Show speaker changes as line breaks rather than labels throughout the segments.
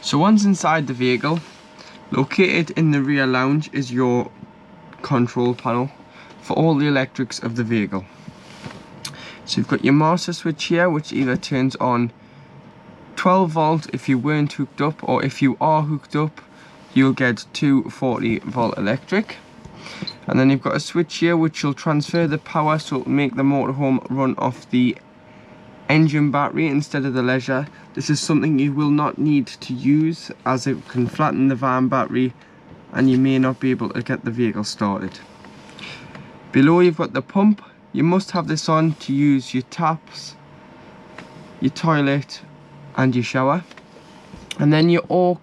So once inside the vehicle, located in the rear lounge is your control panel for all the electrics of the vehicle. So you've got your master switch here, which either turns on 12 volt if you weren't hooked up, or if you are hooked up you'll get 240 volt electric. And then you've got a switch here which will transfer the power, so it'll make the motorhome run off the engine battery instead of the leisure. This is something you will not need to use, as it can flatten the van battery and you may not be able to get the vehicle started. Below you've got the pump. You must have this on to use your taps, your toilet and your shower. And then your aux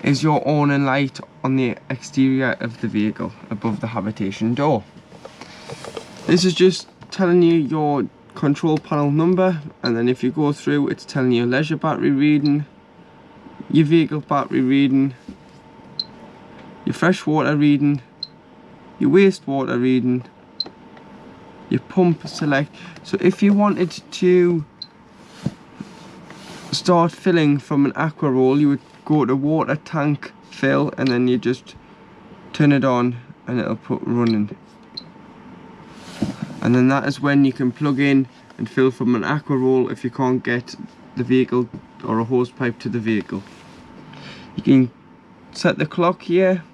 is your awning light on the exterior of the vehicle above the habitation door. This is just telling you your control panel number, and then if you go through it's telling you leisure battery reading, your vehicle battery reading, your freshwater reading, your wastewater reading, your pump select. So if you wanted to start filling from an aqua roll, you would go to water tank fill and then you just turn it on and it'll put running. And then that is when you can plug in and fill from an aqua roll if you can't get the vehicle or a hose pipe to the vehicle. You can set the clock here,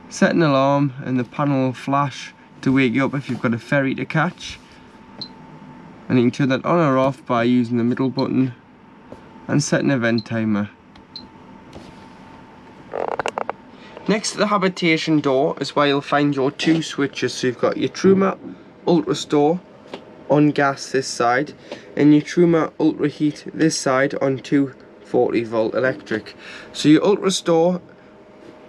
set an alarm, and the panel will flash to wake you up if you've got a ferry to catch. And you can turn that on or off by using the middle button and set an event timer. Next to the habitation door is where you'll find your two switches. So you've got your Lunar Ultra Store on gas this side, and your Lunar Ultra Heat this side on 240 volt electric. So your Ultra Store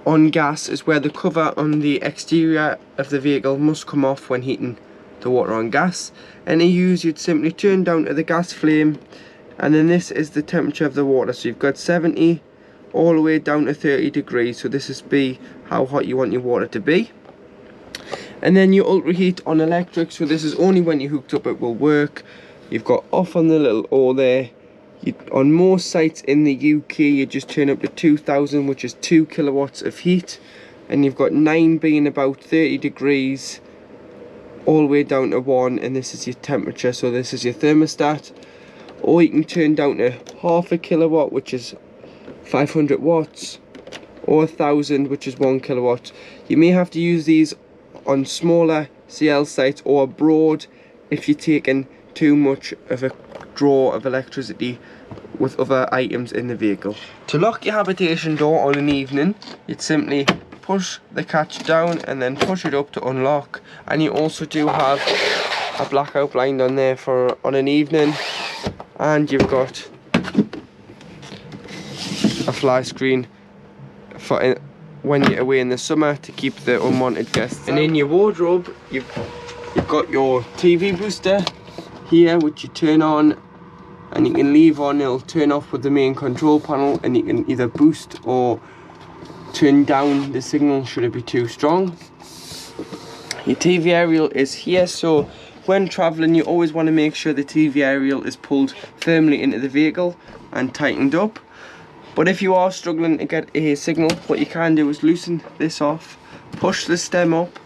on gas is where the cover on the exterior of the vehicle must come off when heating the water on gas. Any use you'd simply turn down to the gas flame, and then this is the temperature of the water. So you've got 70 all the way down to 30 degrees. So this is how hot you want your water to be. And then your Ultra Heat on electric, so this is only when you're hooked up it will work. You've got off on the little O there. On most sites in the UK you just turn up to 2000, which is 2 kilowatts of heat, and you've got 9 being about 30 degrees all the way down to 1, and this is your temperature, so this is your thermostat. Or you can turn down to half a kilowatt, which is 500 watts, or 1000, which is 1 kilowatt. You may have to use these on smaller CL sites or abroad if you're taking too much of a draw of electricity with other items in the vehicle. To lock your habitation door on an evening, you'd simply push the catch down and then push it up to unlock. And you also do have a blackout blind on there for on an evening, and you've got a fly screen for when you're away in the summer to keep the unwanted guests. And in your wardrobe you've got your TV booster here, which you turn on and you can leave on. It'll turn off with the main control panel, and you can either boost or turn down the signal should it be too strong. Your TV aerial is here, so when traveling you always want to make sure the TV aerial is pulled firmly into the vehicle and tightened up. But if you are struggling to get a signal, what you can do is loosen this off, push the stem up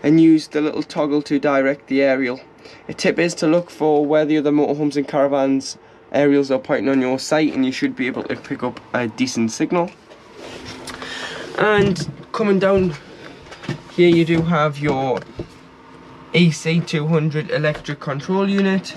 and use the little toggle to direct the aerial. A tip is to look for where the other motorhomes and caravans aerials are pointing on your site, and you should be able to pick up a decent signal. And coming down here you do have your AC200 electric control unit.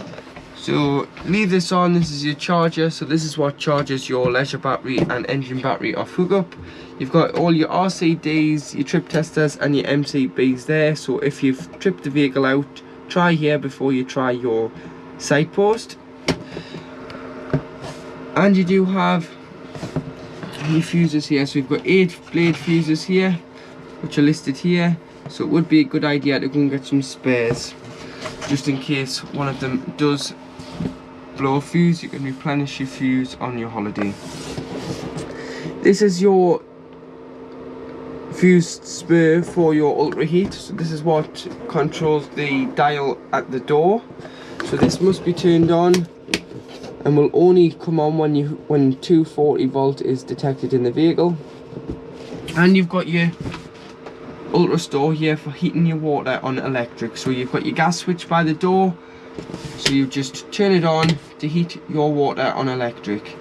So leave this on, this is your charger, so this is what charges your leisure battery and engine battery off hookup. You've got all your RCDs, your trip testers and your MCBs there, so if you've tripped the vehicle out, try here before you try your side post. And you do have your fuses here, so we've got 8 blade fuses here which are listed here, so it would be a good idea to go and get some spares just in case one of them does blow a fuse. You can replenish your fuse on your holiday. This is your fuse spur for your Ultra Heat, so this is what controls the dial at the door. So this must be turned on and will only come on when 240 volt is detected in the vehicle. And you've got your ultra store here for heating your water on electric. So you've got your gas switch by the door, so you just turn it on to heat your water on electric.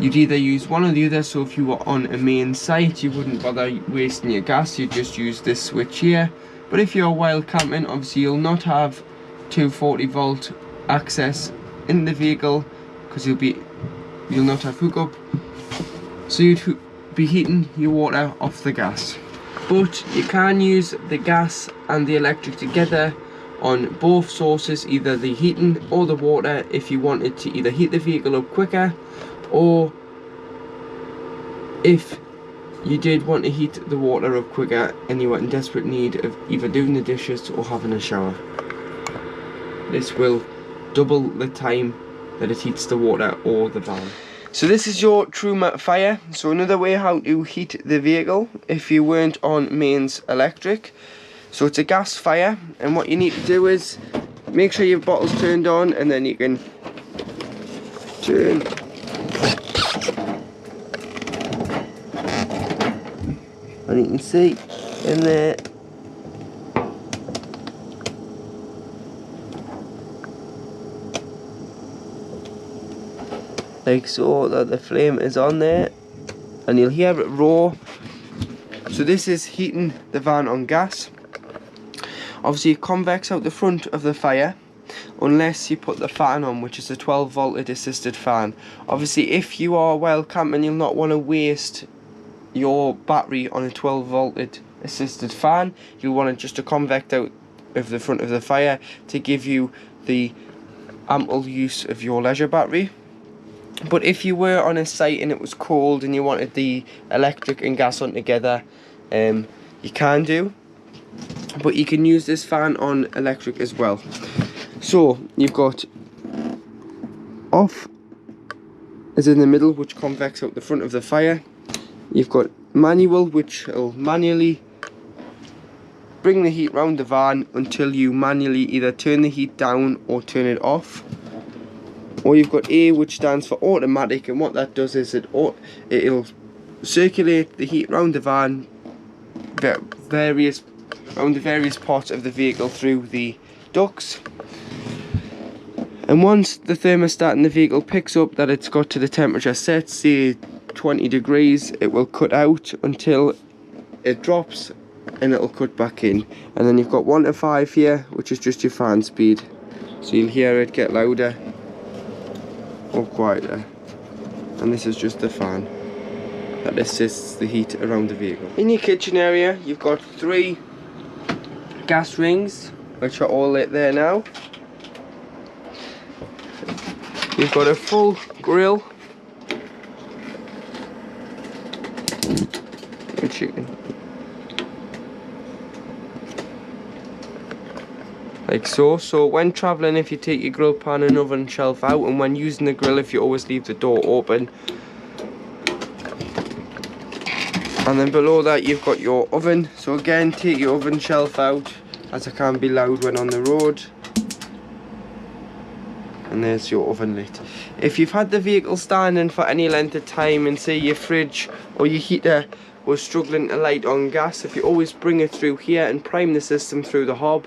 You'd either use one or the other, so if you were on a main site you wouldn't bother wasting your gas, you'd just use this switch here. But if you're while camping, obviously you'll not have 240 volt access in the vehicle because you'll not have hookup, so you'd be heating your water off the gas. But you can use the gas and the electric together on both sources, either the heating or the water, if you wanted to either heat the vehicle up quicker, or if you did want to heat the water up quicker and you were in desperate need of either doing the dishes or having a shower. This will double the time that it heats the water or the van. So this is your Truma fire. So another way how to heat the vehicle if you weren't on mains electric. So it's a gas fire, and what you need to do is make sure your bottle's turned on, and then you can turn and you can see in there like so that the flame is on there, and you'll hear it roar. So this is heating the van on gas. Obviously it convects out the front of the fire unless you put the fan on, which is a 12 volted assisted fan. Obviously if you are while camping, you'll not want to waste your battery on a 12 volted assisted fan. You'll want it just to convect out of the front of the fire to give you the ample use of your leisure battery. But if you were on a site and it was cold and you wanted the electric and gas on together, you can do, but you can use this fan on electric as well. So you've got off is in the middle, which convects out the front of the fire. You've got manual, which will manually bring the heat round the van until you manually either turn the heat down or turn it off. Or you've got A, which stands for automatic, and what that does is it'll circulate the heat round the van, around the various parts of the vehicle through the ducts. And once the thermostat in the vehicle picks up that it's got to the temperature set, say 20 degrees, it will cut out until it drops, and it'll cut back in. And then you've got 1 to 5 here, which is just your fan speed, so you'll hear it get louder or quieter, and this is just the fan that assists the heat around the vehicle. In your kitchen area you've got 3 gas rings, which are all lit there now. You've got a full grill, which you can like so. So when travelling, if you take your grill pan and oven shelf out, and when using the grill, if you always leave the door open. And then below that you've got your oven. So again, take your oven shelf out, as it can be loud when on the road. And there's your oven lit. If you've had the vehicle standing for any length of time, and say your fridge or your heater was struggling to light on gas, if you always bring it through here and prime the system through the hob,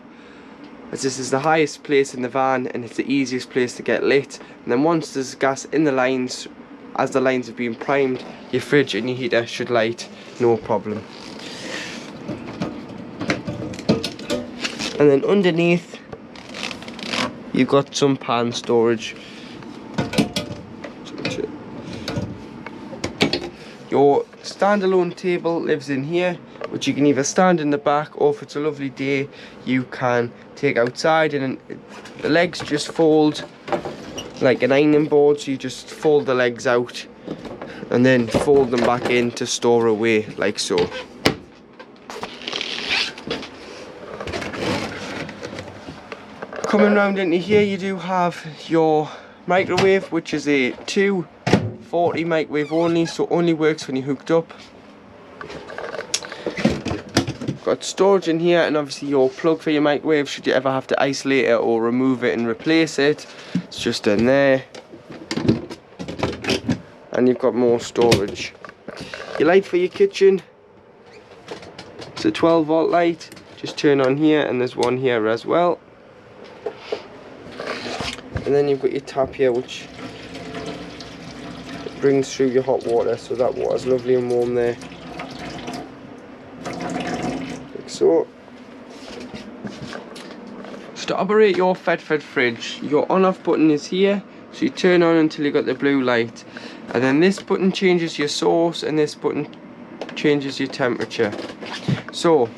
as this is the highest place in the van and it's the easiest place to get lit. And then once there's gas in the lines, as the lines have been primed, your fridge and your heater should light no problem. And then underneath you've got some pan storage. Your standalone table lives in here, which you can either stand in the back, or if it's a lovely day you can take outside, and the legs just fold like an ironing board, so you just fold the legs out and then fold them back in to store away like so. Coming round into here you do have your microwave, which is a 240 microwave only, so only works when you're hooked up. Got storage in here, and obviously your plug for your microwave should you ever have to isolate it or remove it and replace it. It's just in there. and you've got more storage. Your light for your kitchen, it's a 12-volt light. Just turn on here, and there's one here as well. And then you've got your tap here, which brings through your hot water, so that water's lovely and warm there, like so. So to operate your fed fridge, your on-off button is here, so you turn on until you got the blue light, and then this button changes your source, and this button changes your temperature. So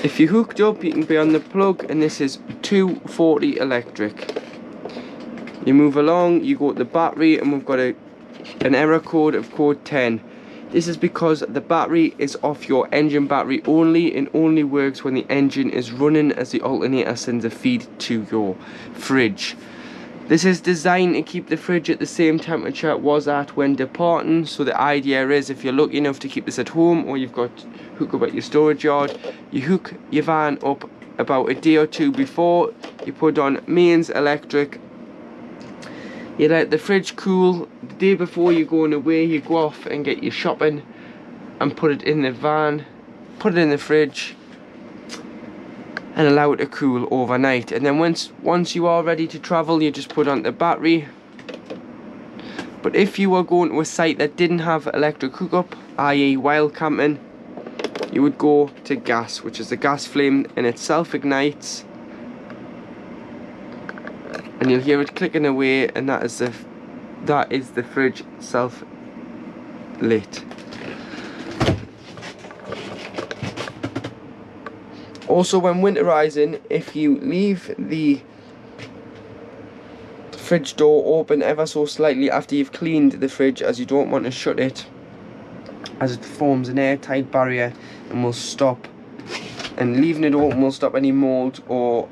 if you're hooked up, you can be on the plug, and this is 240 electric. You move along, you go to the battery, and we've got an error code of code 10. This is because the battery is off your engine battery only, and only works when the engine is running, as the alternator sends a feed to your fridge. This is designed to keep the fridge at the same temperature it was at when departing. So the idea is, if you're lucky enough to keep this at home, or you've got hook up at your storage yard, you hook your van up about a day or two before, you put on mains electric, you let the fridge cool. The day before you're going away, you go off and get your shopping and put it in the van, put it in the fridge, and allow it to cool overnight. And then once you are ready to travel, you just put on the battery. But if you were going to a site that didn't have electric hookup, i.e. while camping, you would go to gas, which is the gas flame, and it self-ignites, and you'll hear it clicking away, and that is the fridge self-lit. Also, when winterizing, if you leave the fridge door open ever so slightly after you've cleaned the fridge, as you don't want to shut it, as it forms an airtight barrier and will stop, and leaving it open will stop any mold or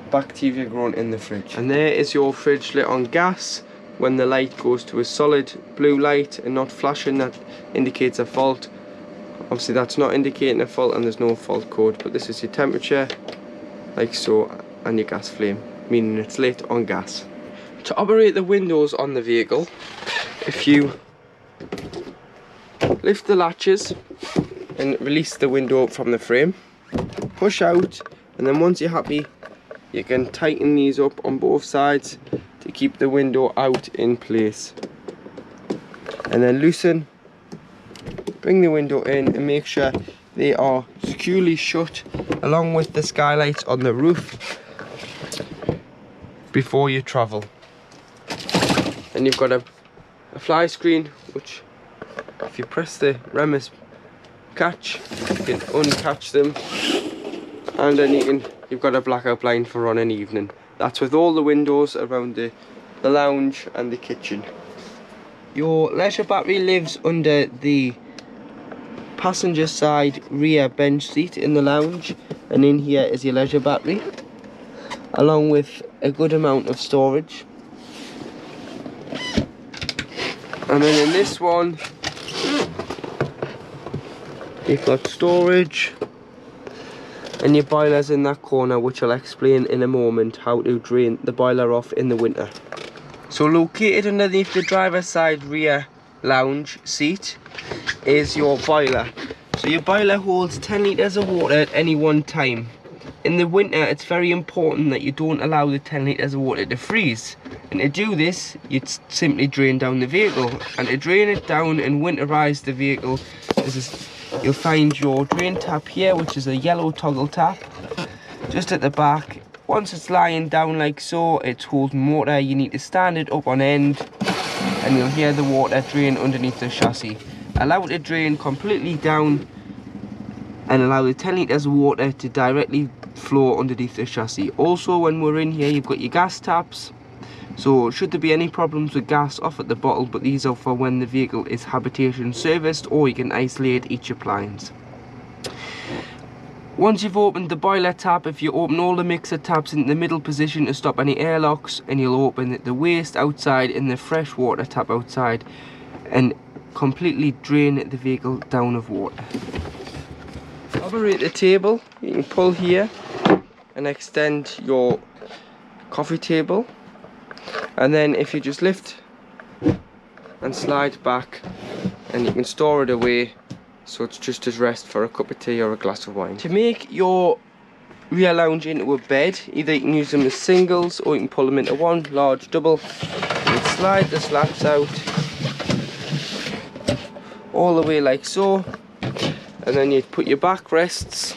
bacteria growing in the fridge. And there is your fridge lit on gas. When the light goes to a solid blue light and not flashing, that indicates a fault. Obviously that's not indicating a fault, and there's no fault code, but this is your temperature, like so, and your gas flame, meaning it's lit on gas. To operate the windows on the vehicle, if you lift the latches and release the window from the frame, push out, and then once you're happy, you can tighten these up on both sides to keep the window out in place. And then loosen, bring the window in, and make sure they are securely shut, along with the skylights on the roof, before you travel. And you've got a fly screen, which if you press the remus catch, you can uncatch them, and then you've got a blackout blind for on an evening. That's with all the windows around the lounge and the kitchen. Your leisure battery lives under the passenger side rear bench seat in the lounge, and in here is your leisure battery, along with a good amount of storage. And then in this one, you've got storage, and your boiler's in that corner, which I'll explain in a moment how to drain the boiler off in the winter. So located underneath the driver's side rear lounge seat is your boiler. So your boiler holds 10 litres of water at any one time. In the winter, it's very important that you don't allow the 10 litres of water to freeze. And to do this, you'd simply drain down the vehicle. And to drain it down and winterize the vehicle, you'll find your drain tap here, which is a yellow toggle tap, just at the back. Once it's lying down like so, it's holding water. You need to stand it up on end, and you'll hear the water drain underneath the chassis. Allow it to drain completely down, and allow the 10 litres of water to directly flow underneath the chassis. Also, when we're in here, you've got your gas taps. So should there be any problems with gas, off at the bottle, but these are for when the vehicle is habitation serviced, or you can isolate each appliance. Once you've opened the boiler tap, if you open all the mixer taps in the middle position to stop any airlocks, and you'll open the waste outside and the fresh water tap outside, and completely drain the vehicle down of water. Operate the table, you can pull here and extend your coffee table, and then if you just lift and slide back, and you can store it away so it's just as rest for a cup of tea or a glass of wine. To make your rear lounge into a bed, either you can use them as singles or you can pull them into one large double. You can slide the slats out all the way like so, and then you put your backrests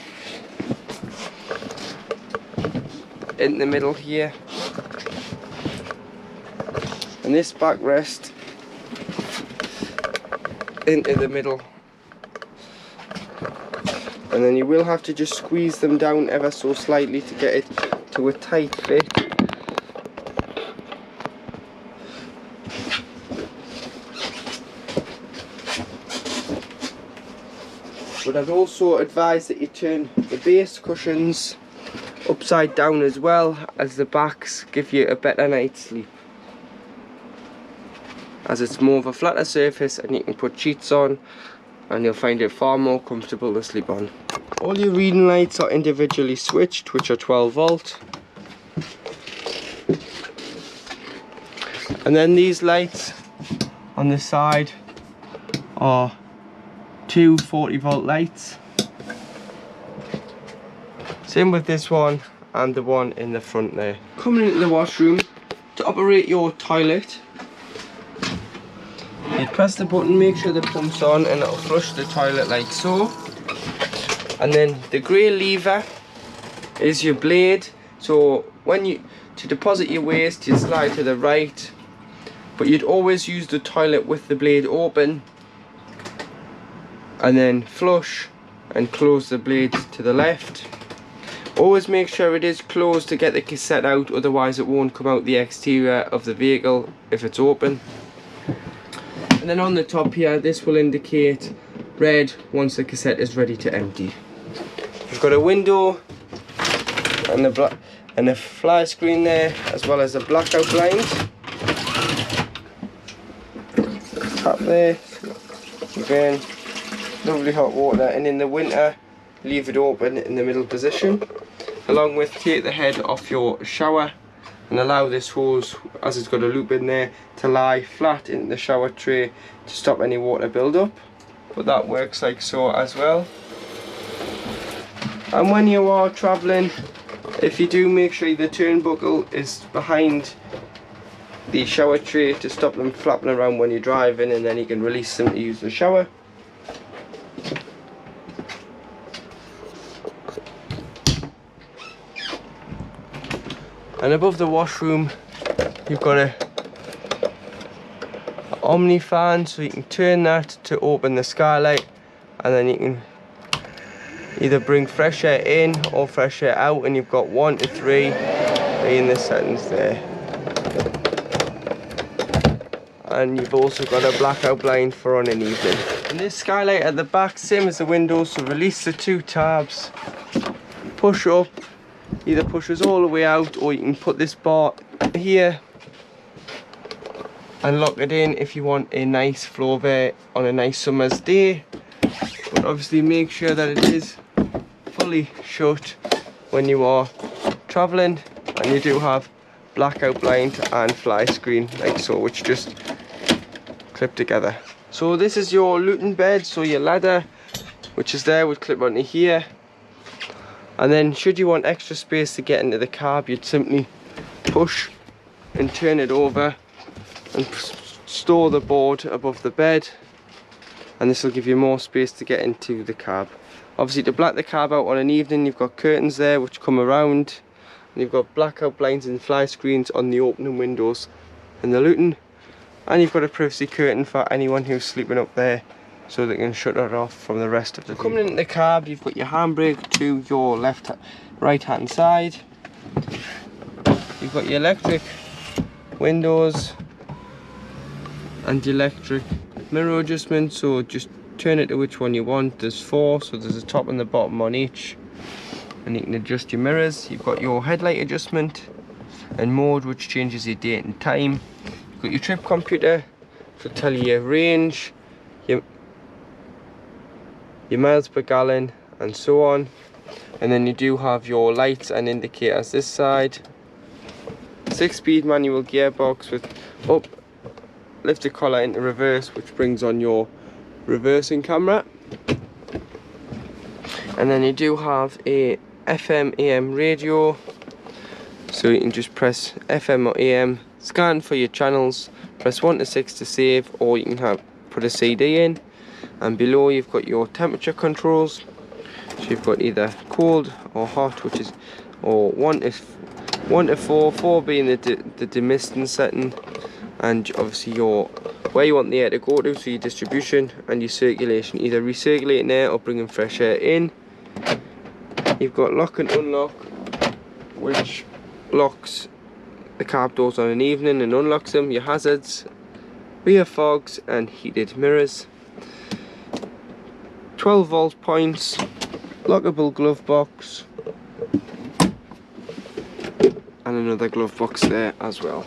in the middle here, and this backrest into the middle, and then you will have to just squeeze them down ever so slightly to get it to a tight fit. But I'd also advise that you turn the base cushions upside down as well, as the backs give you a better night's sleep, as it's more of a flatter surface and you can put sheets on and you'll find it far more comfortable to sleep on. All your reading lights are individually switched, which are 12 volt. And then these lights on the side are two 40 volt lights. Same with this one and the one in the front there. Coming into the washroom, to operate your toilet, you press the button, make sure the pump's on, and it'll flush the toilet like so. And then the grey lever is your blade, so when to deposit your waste you slide to the right, but you'd always use the toilet with the blade open, and then flush and close the blade to the left. Always make sure it is closed to get the cassette out, otherwise it won't come out the exterior of the vehicle if it's open. And then on the top here, this will indicate red once the cassette is ready to empty. You've got a window and a fly screen there, as well as a blackout blind. Tap there, again, lovely hot water, and in the winter leave it open in the middle position, along with take the head off your shower and allow this hose, as it's got a loop in there, to lie flat in the shower tray to stop any water build up. But that works like so as well. And when you are travelling, if you do, make sure the turnbuckle is behind the shower tray to stop them flapping around when you're driving, and then you can release them to use the shower. And above the washroom, you've got a Omni fan, so you can turn that to open the skylight, and then you can either bring fresh air in or fresh air out, and you've got 1 to 3 in the settings there. And you've also got a blackout blind for on an evening. And this skylight at the back, same as the windows, so release the 2 tabs, push up, either pushes all the way out, or you can put this bar here and lock it in if you want a nice flow of air on a nice summer's day. But obviously make sure that it is fully shut when you are travelling, and you do have blackout blind and fly screen like so, which just clip together. So this is your Luton bed, so your ladder, which is there, would clip onto here. And then should you want extra space to get into the cab, you'd simply push and turn it over and store the board above the bed, and this will give you more space to get into the cab. Obviously, to black the cab out on an evening, you've got curtains there which come around, and you've got blackout blinds and fly screens on the opening windows in the Luton, and you've got a privacy curtain for anyone who's sleeping up there, so they can shut it off from the rest of the day. Coming into the cab, you've got your handbrake to your right hand side. You've got your electric windows and the electric mirror adjustment, so just turn it to which one you want. There's 4, so there's a top and the bottom on each, and you can adjust your mirrors. You've got your headlight adjustment and mode, which changes your date and time. You've got your trip computer to tell you your range, your miles per gallon, and so on. And then you do have your lights and indicators this side. 6-speed manual gearbox with up lift the collar into reverse, which brings on your reversing camera. And then you do have a FM AM radio, so you can just press FM or AM, scan for your channels, press 1 to 6 to save, or you can put a CD in. And below you've got your temperature controls, so you've got either cold or hot, which is, or 1 to 4, 4 being the demisting setting, and obviously your where you want the air to go to, so your distribution and your circulation, either recirculating air or bringing fresh air in. You've got lock and unlock, which locks the cab doors on an evening and unlocks them. Your hazards, rear fogs and heated mirrors. 12 volt points, lockable glove box, and another glove box there as well.